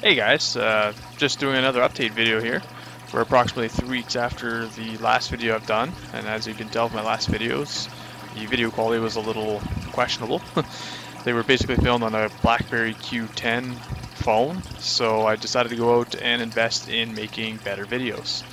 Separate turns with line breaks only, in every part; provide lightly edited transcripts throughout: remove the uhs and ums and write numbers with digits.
Hey guys, just doing another update video here. We're approximately 3 weeks after the last video I've done, and as you can tell from my last videos, the video quality was a little questionable. They were basically filmed on a BlackBerry Q10 phone, so I decided to go out and invest in making better videos.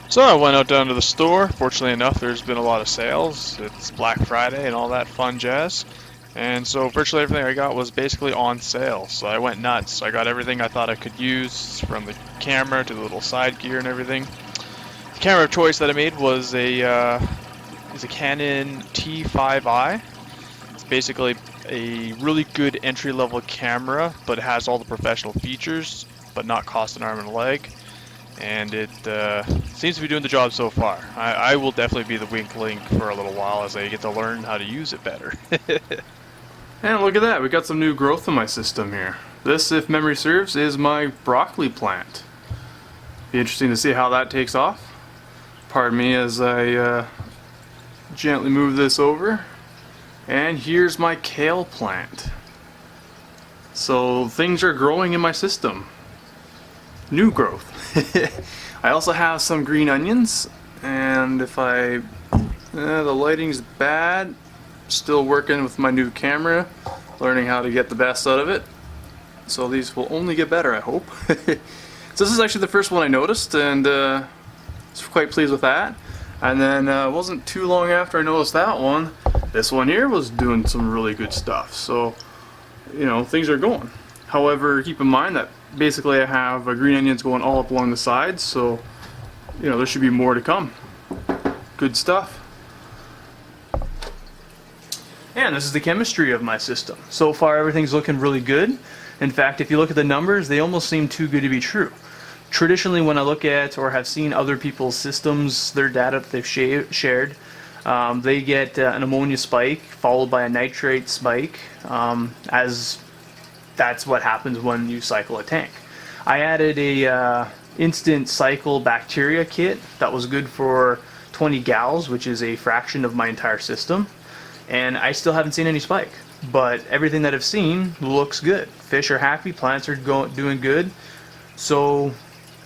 So I went out down to the store. Fortunately enough, there's been a lot of sales. It's Black Friday and all that fun jazz. And so virtually everything I got was basically on sale. So I went nuts. I got everything I thought I could use, from the camera to the little side gear and everything. The camera of choice that I made was a Canon T5i. It's basically a really good entry-level camera, but it has all the professional features, but not cost an arm and a leg. And it seems to be doing the job so far. I will definitely be the weak link for a little while as I get to learn how to use it better.
And look at that, we got some new growth in my system here. This, if memory serves, is my broccoli plant. Be interesting to see how that takes off. Pardon me as I gently move this over. And here's my kale plant. So things are growing in my system. New growth. I also have some green onions, and if the lighting's bad, still working with my new camera, learning how to get the best out of it. So these will only get better, I hope. So this is actually the first one I noticed, and I was quite pleased with that. And then it wasn't too long after I noticed that one, this one here was doing some really good stuff. So, you know, things are going. However, keep in mind that basically I have green onions going all up along the sides, so, you know, there should be more to come. Good stuff. And this is the chemistry of my system. So far everything's looking really good. In fact, if you look at the numbers, they almost seem too good to be true. Traditionally, when I look at or have seen other people's systems, their data that they've shared, they get an ammonia spike followed by a nitrate spike, as that's what happens when you cycle a tank. I added a instant cycle bacteria kit that was good for 20 gals, which is a fraction of my entire system. And I still haven't seen any spike, but everything that I've seen looks good. Fish are happy, plants are doing good. So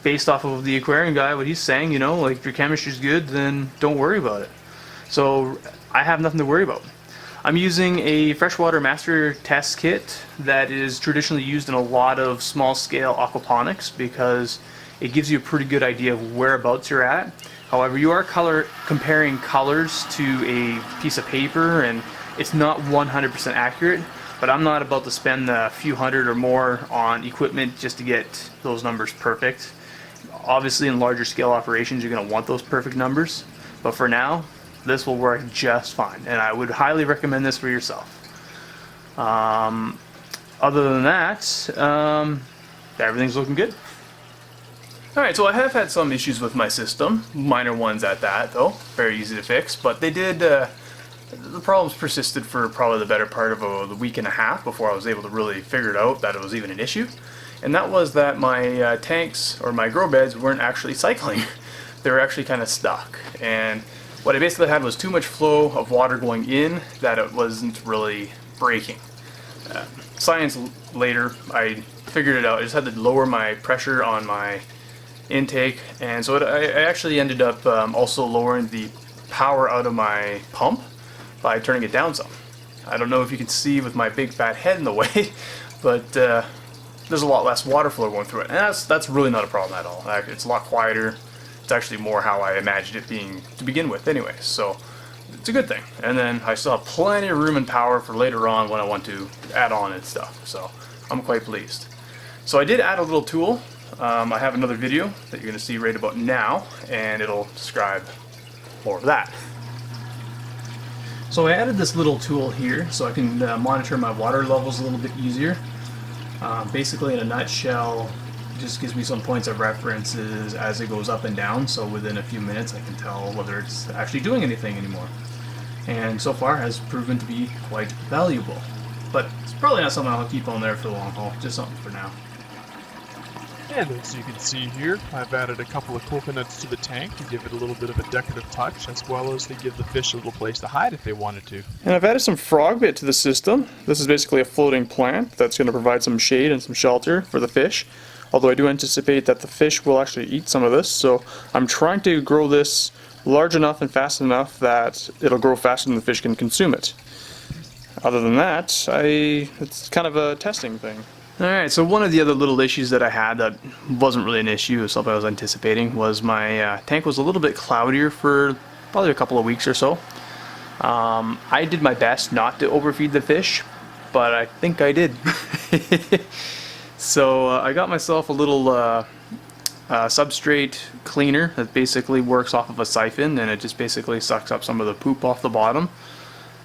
based off of the aquarium guy, what he's saying, you know, like, if your chemistry's good, then don't worry about it. So I have nothing to worry about. I'm using a freshwater master test kit that is traditionally used in a lot of small scale aquaponics because it gives you a pretty good idea of whereabouts you're at. However, you are comparing colors to a piece of paper, and it's not 100% accurate, but I'm not about to spend a few hundred or more on equipment just to get those numbers perfect. Obviously, in larger scale operations, you're going to want those perfect numbers, but for now, this will work just fine, and I would highly recommend this for yourself. Other than that, everything's looking good. Alright, so I have had some issues with my system, minor ones at that though, very easy to fix, but they did, the problems persisted for probably the better part of a week and a half before I was able to really figure it out that it was even an issue. And that was that my tanks, or my grow beds, weren't actually cycling. They were actually kind of stuck. And what I basically had was too much flow of water going in that it wasn't really breaking. Science later, I figured it out. I just had to lower my pressure on my intake, and so I actually ended up also lowering the power out of my pump by turning it down some. I don't know if you can see with my big fat head in the way, but there's a lot less water flow going through it, and that's really not a problem at all. It's a lot quieter. It's actually more how I imagined it being to begin with anyway, so it's a good thing. And then I still have plenty of room and power for later on when I want to add on and stuff, so I'm quite pleased. So I did add a little tool. I have another video that you're going to see right about now, and it'll describe more of that. So I added this little tool here so I can monitor my water levels a little bit easier. Basically, in a nutshell, it just gives me some points of references as it goes up and down, so within a few minutes I can tell whether it's actually doing anything anymore. And so far has proven to be quite valuable. But it's probably not something I'll keep on there for the long haul, just something for now.
And as you can see here, I've added a couple of coconuts to the tank to give it a little bit of a decorative touch, as well as to give the fish a little place to hide if they wanted to.
And I've added some frog bait to the system. This is basically a floating plant that's going to provide some shade and some shelter for the fish. Although I do anticipate that the fish will actually eat some of this, so I'm trying to grow this large enough and fast enough that it'll grow faster than the fish can consume it. Other than that, it's kind of a testing thing. Alright, so one of the other little issues that I had that wasn't really an issue, it was something I was anticipating, was my tank was a little bit cloudier for probably a couple of weeks or so. I did my best not to overfeed the fish, but I think I did. So I got myself a little substrate cleaner that basically works off of a siphon, and it just basically sucks up some of the poop off the bottom.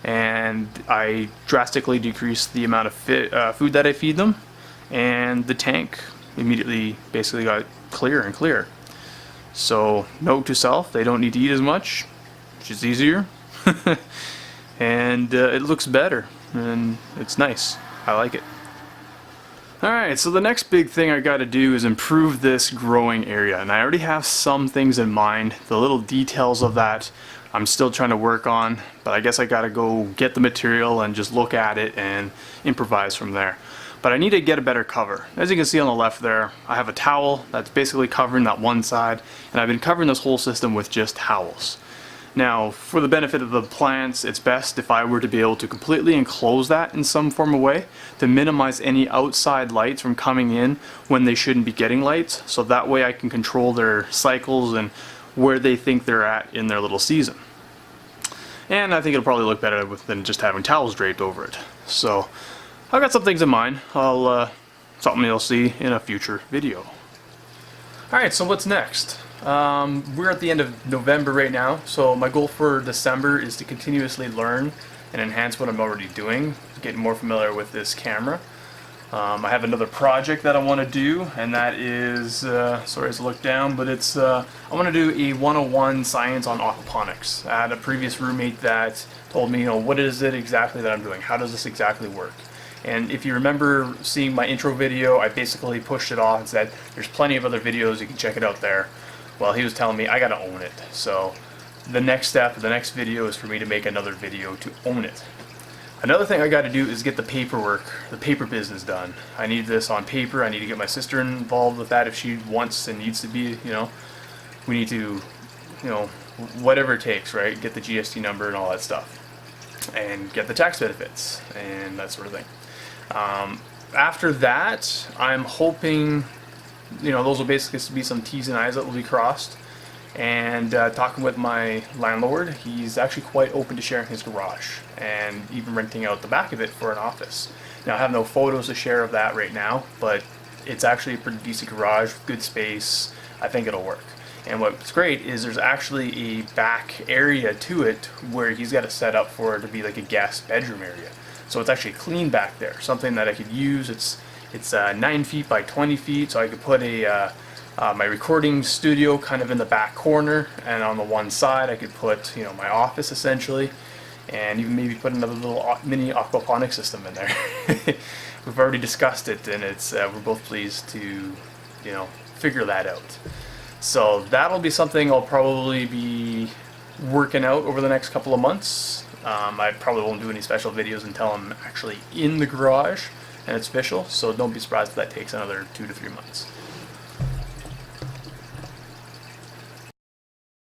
And I drastically decreased the amount of food that I feed them, and the tank immediately basically got clearer and clearer. So note to self, they don't need to eat as much, which is easier. And it looks better, and it's nice. I like it. Alright, so the next big thing I gotta do is improve this growing area, and I already have some things in mind. The little details of that I'm still trying to work on, but I guess I gotta go get the material and just look at it and improvise from there. But I need to get a better cover. As you can see on the left there, I have a towel that's basically covering that one side, and I've been covering this whole system with just towels. Now, for the benefit of the plants, it's best if I were to be able to completely enclose that in some form of way to minimize any outside lights from coming in when they shouldn't be getting lights, so that way I can control their cycles and where they think they're at in their little season. And I think it'll probably look better than just having towels draped over it. So I've got some things in mind. Something you'll see in a future video. Alright, so what's next? We're at the end of November right now, so my goal for December is to continuously learn and enhance what I'm already doing, get more familiar with this camera. I have another project that I want to do, and that is, sorry as I look down, but it's, I want to do a 101 science on aquaponics. I had a previous roommate that told me, what is it exactly that I'm doing? How does this exactly work? And if you remember seeing my intro video, I basically pushed it off and said, there's plenty of other videos, you can check it out there. Well, he was telling me I gotta own it. So the next step, the next video is for me to make another video to own it. Another thing I gotta do is get the paperwork, the paper business done. I need this on paper. I need to get my sister involved with that if she wants and needs to be, we need to, whatever it takes, right? Get the GST number and all that stuff. And get the tax benefits and that sort of thing. After that, I'm hoping, those will basically be some T's and I's that will be crossed. And talking with my landlord, he's actually quite open to sharing his garage and even renting out the back of it for an office. Now, I have no photos to share of that right now, but it's actually a pretty decent garage, good space. I think it'll work. And what's great is there's actually a back area to it where he's got it set up for it to be like a guest bedroom area. So it's actually clean back there, something that I could use. It's 9 feet by 20 feet, so I could put my recording studio kind of in the back corner, and on the one side I could put my office essentially, and even maybe put another little mini aquaponic system in there. We've already discussed it, and it's we're both pleased to figure that out. So that'll be something I'll probably be working out over the next couple of months. I probably won't do any special videos until I'm actually in the garage and it's official, so don't be surprised if that takes another 2 to 3 months.